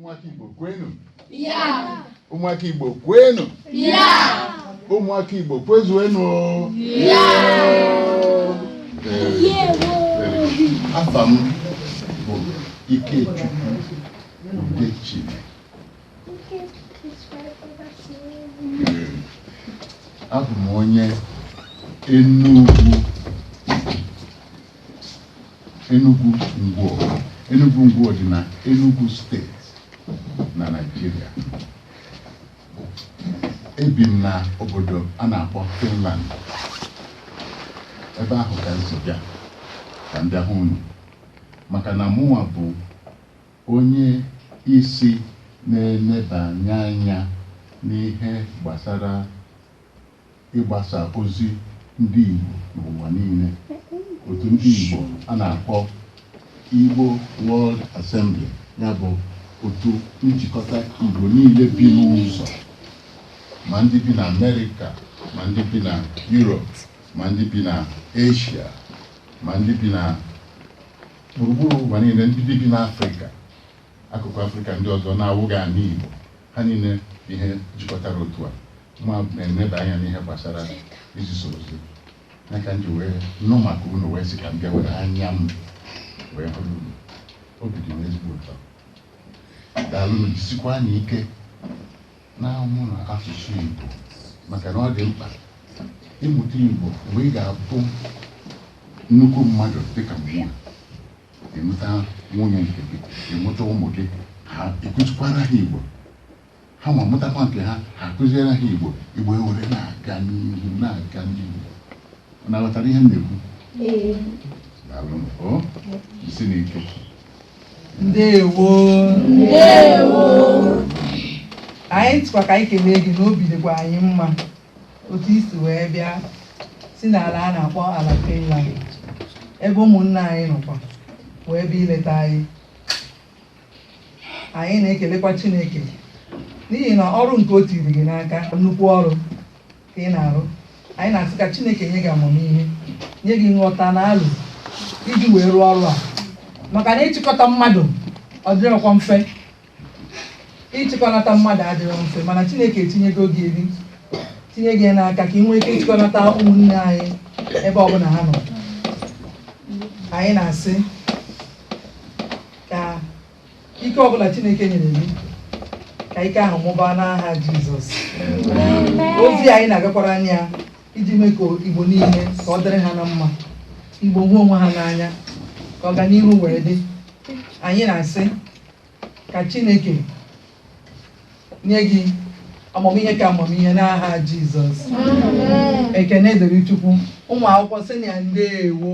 Ụmụaka Igbo kwenu. Ya. Ụmụaka Igbo kwenu. Ya. Ụmụaka Igbo kwezuenu. Ya. Afa m bụ Ikechukwu Udechi. Abụ m onye Enugu Ngwo dị na Enugu steeti na Nigeria. Ebi m na obodo a na-akpọ Finland. Ebe ahụ ka m si bịa ka m bịa hụ unu, maka na mụnwa bụ onye isi na-elebanye anya n'ihe gbasara ịgbasa ozi ndị Igbo n'ụwa niile. Otu ndị Igbo a na-akpọ Igbo World Assembly, ya bụ otu njikọta Igbo niile bi n'ụzọ, ma ndị bi na Amerịka, ma ndị bi na Europe, ma ndị bi na Asia, ma ndị bi na gburugburu ụwa niile, ndị bi na Afrịka, akụkụ Afrịka ndị ọzọ na-awụghị ala Igbo, ha niile ihe jikọtara otu a. Mụ na-eneba anya n'ihe gbasara izisa ozi, ya ka m ji wee nụ maka unu, wee sị ka m bịa were anya m wee hụrụ unu. Obi dị m ezigbo ụtọ. Daalụ, jisikwa anyị ike na-amụ na asụsụ Igbo, maka na ọ dị mkpa ịmụta Igbo mgbe ị ga-abụ nnukwu mmadụ dịka mmụọ. Ịmụta nwunye nke gị, ịmụta ụmụ gị, ha ekụzikwara ha Igbo, ha ma mụtakwa nke ha, ha akụziere ha Igbo, Igbo ewere na-aga n'ihu na-aga n'ihu. Ọ na-aghọtara ihe m na-ekwu? Daalụ, o isi n'ike. Ndewo. Anyị tụkwa ka anyị kelee gị n'obi dịkwa anyị mma otu isi wee bịa si n'ala a na-akpọ ala Finland, ebe ụmụnna anyị nọkwa wee bịa ileta anyị. Anyị na-ekelekwa Chineke n'ihi na ọrụ nke o tiri gị n'aka, nnukwu ọrụ ka ị na-arụ. Anyị na-asị ka Chineke nye gị amamihe, nye gị nghọta na alụ iji wee rụọ ọrụ a, maka na ịchịkọta mmadụ ọ dịrọkwa mfe. Ịchịkọnata mmadụ adịrọ mfe, mana Chineke etinyego gị eri, tinye gị n'aka ka ị nwee ike ịchịkọnata ụmụnne anyị ebe ọbụla ha nọ. Anyị na-asị ka ike ọbụla Chineke nyere gị, ka ike ahụ mụbaa n'aha Jizọs. Ozi anyị na-agakwara anya iji mee ka Igbo niile ka ọ dịrị ha na mma, Igbo hụ onwe ha n'anya, ka ọganihu wee dị. Anyị na-asị ka Chineke nye gị amamihe ka amamihe n'aha Jizọs. Ekene dịrị Chukwu. Ụmụ akwụkwọ sị na ndewo.